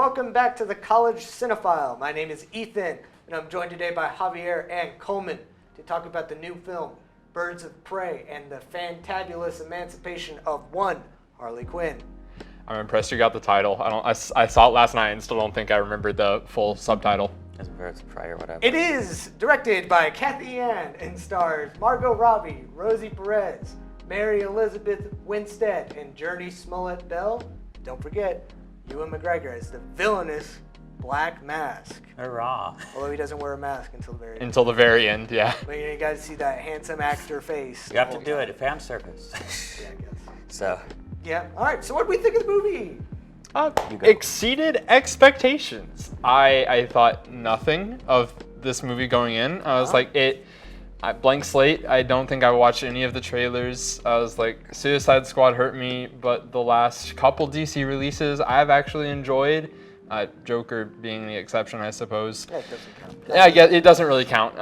welcome back to the College Cinephile. My name is Ethan, and I'm joined today by Javier and Coleman to talk about the new film, Birds of Prey, and the fantabulous emancipation of one Harley Quinn. I'm impressed you got the title. I saw it last night and still don't think I remembered the full subtitle. It's Birds of Prey or whatever. It is directed by Kathy Ann and stars Margot Robbie, Rosie Perez, Mary Elizabeth Winstead, and Journey Smollett-Bell. Don't forget, Ewan McGregor as the villainous Black Mask. Hurrah. Although he doesn't wear a mask until the very end. Until the very end, yeah. But you got to see that handsome actor face. You have to do it, fan service. Yeah, I guess. So. Yeah. All right. So what do we think of the movie? Exceeded expectations. I thought nothing of this movie going in. I was like, blank slate. I don't think I watched any of the trailers. I was like, Suicide Squad hurt me, but the last couple DC releases I've actually enjoyed. Joker being the exception, I suppose. Yeah, it doesn't count. Yeah, I guess it doesn't really count.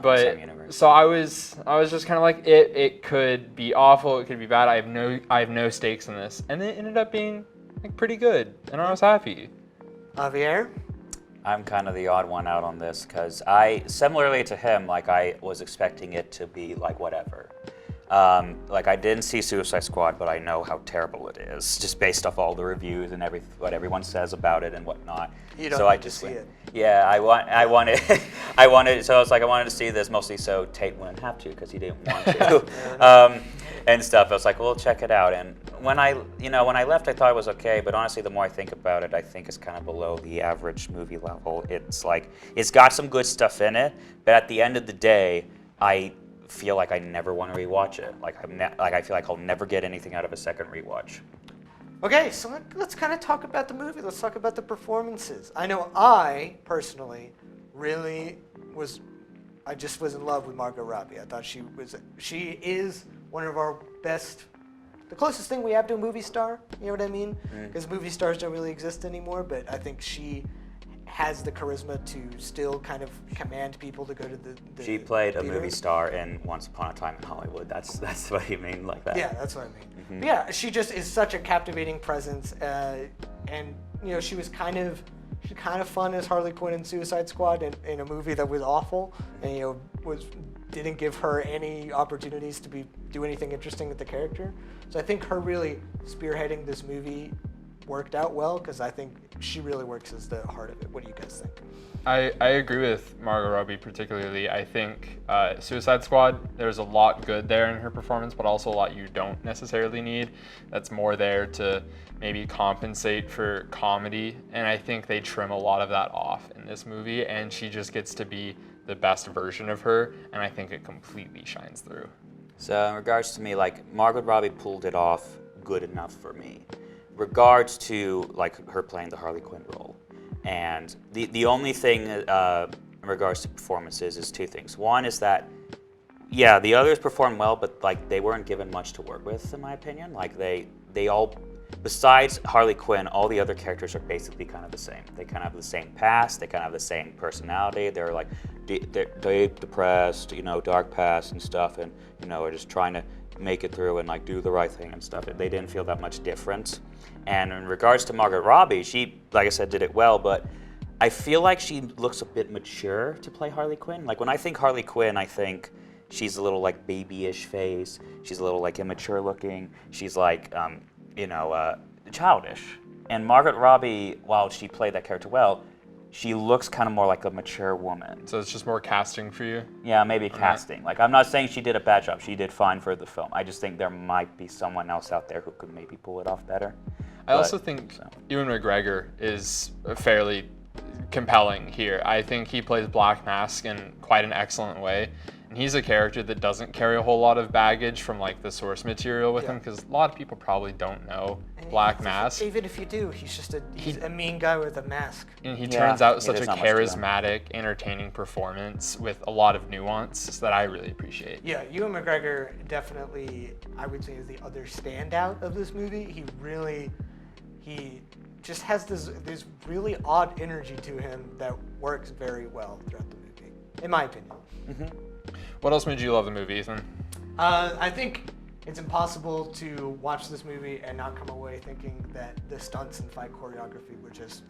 But so I was just kind of like, it could be awful, it could be bad. I have no stakes in this, and it ended up being like pretty good, and I was happy. Javier? I'm kind of the odd one out on this because similarly to him, like I was expecting it to be like whatever. Like I didn't see Suicide Squad, but I know how terrible it is, just based off all the reviews and what everyone says about it and whatnot. You don't so I need just to see it. Yeah, I wanted, I wanted. So I was like, I wanted to see this mostly so Tate wouldn't have to because he didn't want to, and stuff. I was like, well, check it out. And when I left, I thought it was okay. But honestly, the more I think about it, I think it's kind of below the average movie level. It's like it's got some good stuff in it, but at the end of the day, I feel like I never want to rewatch it. Like I feel like I'll never get anything out of a second rewatch. Okay, so let's kind of talk about the movie. Let's talk about the performances. I know I, personally, really I just was in love with Margot Robbie. I thought she is one of our best, the closest thing we have to a movie star, you know what I mean? Because movie stars don't really exist anymore, but I think she has the charisma to still kind of command people to go to the She played theater. a movie star in Once Upon a Time in Hollywood. That's what you mean, like that. Yeah, that's what I mean. But yeah, she just is such a captivating presence, and she was kind of fun as Harley Quinn in Suicide Squad in a movie that was awful, and didn't give her any opportunities to do anything interesting with the character. So I think her really spearheading this movie worked out well because I think she really works as the heart of it. What do you guys think? I agree with Margot Robbie particularly. I think Suicide Squad, there's a lot good there in her performance, but also a lot you don't necessarily need. That's more there to maybe compensate for comedy, and I think they trim a lot of that off in this movie, and she just gets to be the best version of her, and I think it completely shines through. So in regards to me, like Margot Robbie pulled it off good enough for me. Regards to like her playing the Harley Quinn role, and the only thing in regards to performances is two things. One is that the others performed well, but like they weren't given much to work with in my opinion. Like they all, besides Harley Quinn, all the other characters are basically kind of the same. They kind of have the same past, they kind of have the same personality. They're like they're depressed, dark past and stuff, and are just trying to make it through and like do the right thing and stuff. They didn't feel that much different. And in regards to Margot Robbie, she, like I said, did it well, but I feel like she looks a bit mature to play Harley Quinn. Like when I think Harley Quinn, I think she's a little like babyish face. She's a little like immature looking. She's like, childish. And Margot Robbie, while she played that character well, she looks kind of more like a mature woman. So it's just more casting for you? Yeah, maybe casting. Like, I'm not saying she did a bad job. She did fine for the film. I just think there might be someone else out there who could maybe pull it off better. I also think Ewan McGregor is fairly compelling here. I think he plays Black Mask in quite an excellent way. And he's a character that doesn't carry a whole lot of baggage from like the source material with him, because a lot of people probably don't know Black Mask. Even if you do, he's just a mean guy with a mask. And he turns out such a charismatic, entertaining performance with a lot of nuance that I really appreciate. Yeah, Ewan McGregor definitely, I would say, is the other standout of this movie. He just has this really odd energy to him that works very well throughout the movie, in my opinion. What else made you love the movie, Ethan? I think it's impossible to watch this movie and not come away thinking that the stunts and fight choreography were just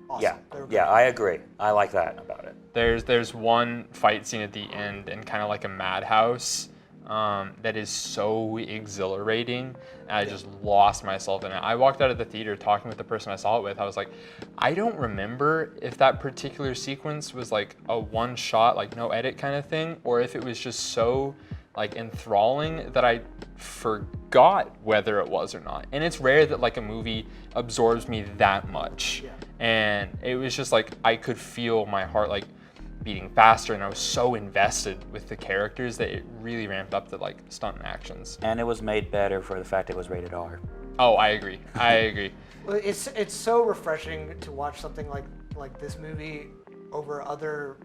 awesome. Yeah, They were yeah, great. I agree. I like that about it. There's one fight scene at the end in kind of like a madhouse that is so exhilarating. And I just lost myself in it. I walked out of the theater talking with the person I saw it with. I was like, I don't remember if that particular sequence was like a one shot, like no edit kind of thing, or if it was just so like enthralling that I forgot whether it was or not. And it's rare that like a movie absorbs me that much. Yeah. And it was just like I could feel my heart like beating faster, and I was so invested with the characters that it really ramped up the like stunt actions. And it was made better for the fact it was rated R. Oh, I agree. I agree. Well, it's so refreshing to watch something like this movie over other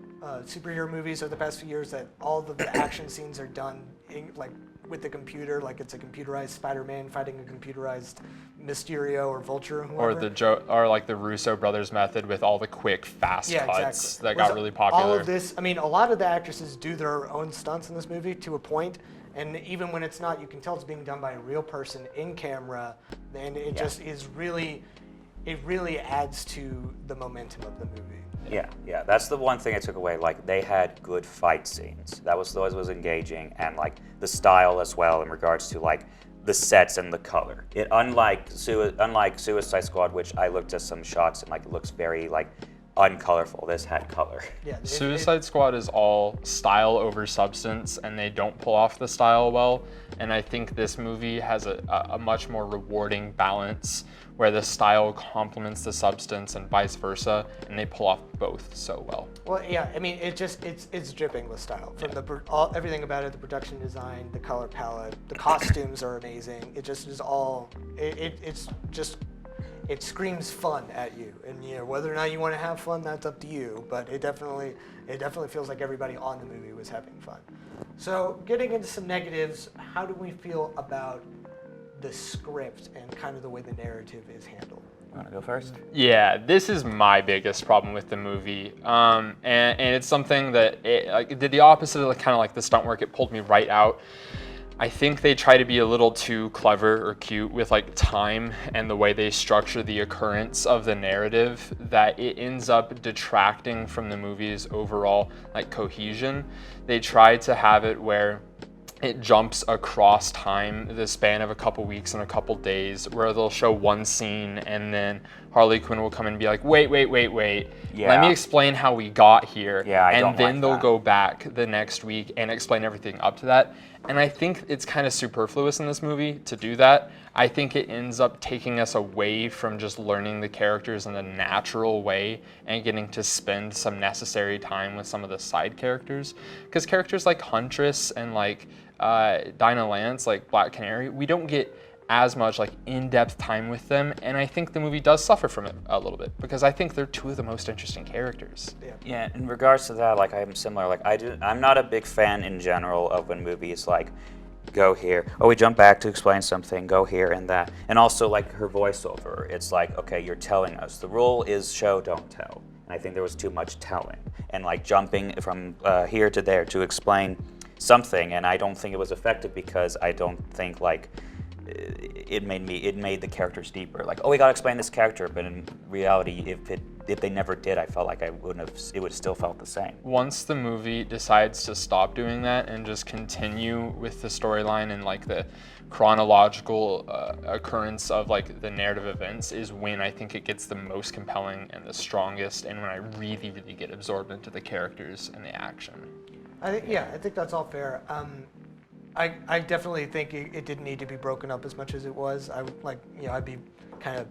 superhero movies of the past few years, that all the action scenes are done like with the computer, like it's a computerized Spider-Man fighting a computerized Mysterio or Vulture or whoever. Or like the Russo brothers method with all the quick fast cuts that got really popular. All of this, I mean, a lot of the actresses do their own stunts in this movie to a point, and even when it's not, you can tell it's being done by a real person in camera, and it just is really, it really adds to the momentum of the movie. Yeah, that's the one thing I took away. Like, they had good fight scenes. That was engaging, and like the style as well in regards to like the sets and the color. It unlike Suicide Squad, which I looked at some shots and like it looks very like uncolorful. This had color. Yeah, Suicide Squad is all style over substance, and they don't pull off the style well. And I think this movie has a much more rewarding balance where the style complements the substance and vice versa, and they pull off both so well. Well, yeah, I mean, it's dripping with style. From everything about it, the production design, the color palette, the costumes are amazing. It just is all, it's just, it screams fun at you. And you know, whether or not you want to have fun, that's up to you. But it definitely feels like everybody on the movie was having fun. So getting into some negatives, how do we feel about the script and kind of the way the narrative is handled? You want to go first? Yeah, this is my biggest problem with the movie, and it's something that it did the opposite of kind of like the stunt work. It pulled me right out. I think they try to be a little too clever or cute with like time and the way they structure the occurrence of the narrative, that it ends up detracting from the movie's overall like cohesion. They try to have it where it jumps across time, the span of a couple weeks and a couple days, where they'll show one scene and then Harley Quinn will come and be like, wait. Yeah. Let me explain how we got here. Yeah, I don't and then like they'll that. go back the next week and explain everything up to that. And I think it's kind of superfluous in this movie to do that. I think it ends up taking us away from just learning the characters in a natural way and getting to spend some necessary time with some of the side characters. Because characters like Huntress and like Dinah Lance, like Black Canary, we don't get as much like in-depth time with them, and I think the movie does suffer from it a little bit because I think they're two of the most interesting characters. Yeah, in regards to that, like I'm similar. Like I'm not a big fan in general of when movies like go here, oh we jump back to explain something, go here and that, and also like her voiceover. It's like, okay, you're telling us. The rule is show, don't tell. And I think there was too much telling and like jumping from here to there to explain something, and I don't think it was effective because I don't think like it made the characters deeper. Like, oh, we gotta explain this character, but in reality, if they never did, I felt like it would have still felt the same. Once the movie decides to stop doing that and just continue with the storyline and like the chronological occurrence of like the narrative events is when I think it gets the most compelling and the strongest, and when I really get absorbed into the characters and the action. I think that's all fair. I definitely think it didn't need to be broken up as much as it was. I'd be kind of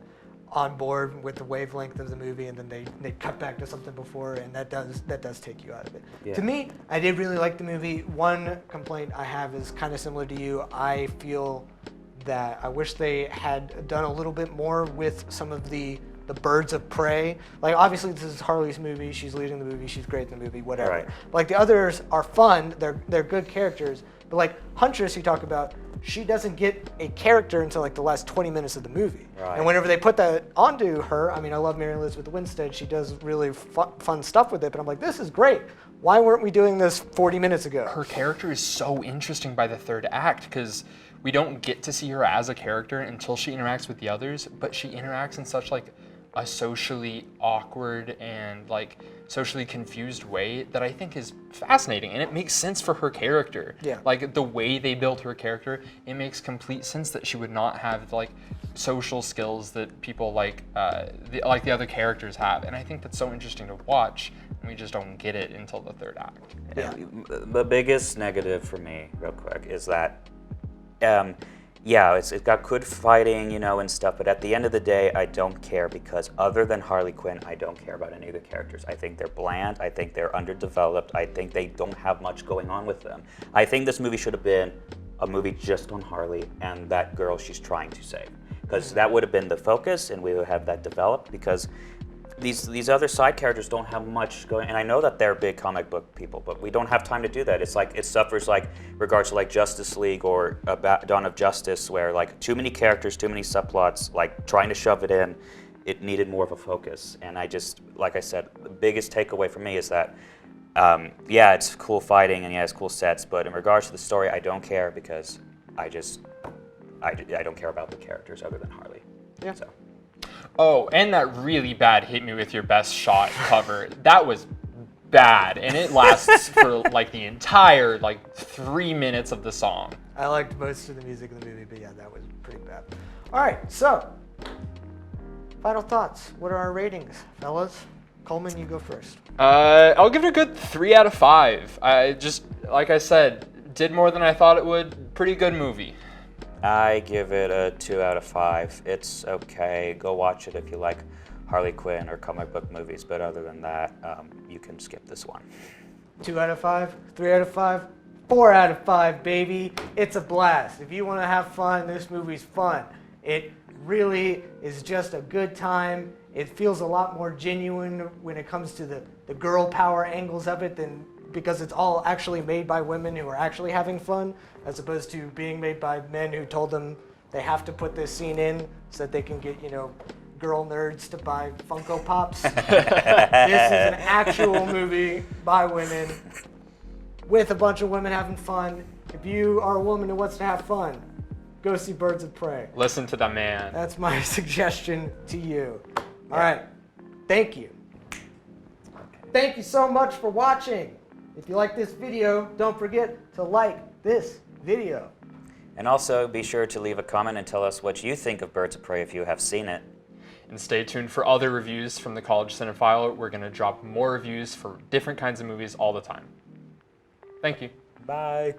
on board with the wavelength of the movie, and then they cut back to something before, and that does take you out of it. Yeah. To me, I did really like the movie. One complaint I have is kind of similar to you. I feel that I wish they had done a little bit more with some of the birds of prey. Like, obviously this is Harley's movie, she's leading the movie, she's great in the movie, whatever. Right. Like, the others are fun, they're good characters, but like Huntress, you talk about, she doesn't get a character until like the last 20 minutes of the movie. Right. And whenever they put that onto her, I mean, I love Mary Elizabeth Winstead, she does really fun stuff with it, but I'm like, this is great. Why weren't we doing this 40 minutes ago? Her character is so interesting by the third act because we don't get to see her as a character until she interacts with the others, but she interacts in such like a socially awkward and like socially confused way that I think is fascinating, and it makes sense for her character. Yeah. Like the way they built her character, it makes complete sense that she would not have like social skills that people like the other characters have, and I think that's so interesting to watch, and we just don't get it until the third act. Yeah. The biggest negative for me, real quick, is that, yeah, it's got good fighting, you know, and stuff, but at the end of the day, I don't care, because other than Harley Quinn, I don't care about any of the characters. I think they're bland, I think they're underdeveloped, I think they don't have much going on with them. I think this movie should have been a movie just on Harley and that girl she's trying to save, because that would have been the focus, and we would have that developed, because these other side characters don't have much going, and I know that they're big comic book people, but we don't have time to do that. It's like, it suffers like regards to like Justice League or Dawn of Justice, where like too many characters, too many subplots, like trying to shove it in, it needed more of a focus. And I just, like I said, the biggest takeaway for me is that, yeah, it's cool fighting and yeah, it's cool sets, but in regards to the story, I don't care, because I don't care about the characters other than Harley. Yeah. So. Oh, and that really bad "Hit Me With Your Best Shot" cover. That was bad, and it lasts for like the entire like 3 minutes of the song. I liked most of the music of the movie, but yeah, that was pretty bad. All right, so final thoughts. What are our ratings, fellas? Coleman, you go first. I'll give it a good 3 out of 5. I just, like I said, did more than I thought it would. Pretty good movie. I give it a 2 out of 5. It's okay. Go watch it if you like Harley Quinn or comic book movies, but other than that, you can skip this one. 2 out of 5, 3 out of 5, 4 out of 5, baby. It's a blast. If you want to have fun, this movie's fun. It really is just a good time. It feels a lot more genuine when it comes to the girl power angles of it, than because it's all actually made by women who are actually having fun, as opposed to being made by men who told them they have to put this scene in so that they can get, you know, girl nerds to buy Funko Pops. This is an actual movie by women with a bunch of women having fun. If you are a woman who wants to have fun, go see Birds of Prey. Listen to the man. That's my suggestion to you. All right. Thank you. Thank you so much for watching. If you like this video, don't forget to like this video. And also be sure to leave a comment and tell us what you think of Birds of Prey if you have seen it. And stay tuned for other reviews from the College Cinephile. We're going to drop more reviews for different kinds of movies all the time. Thank you. Bye.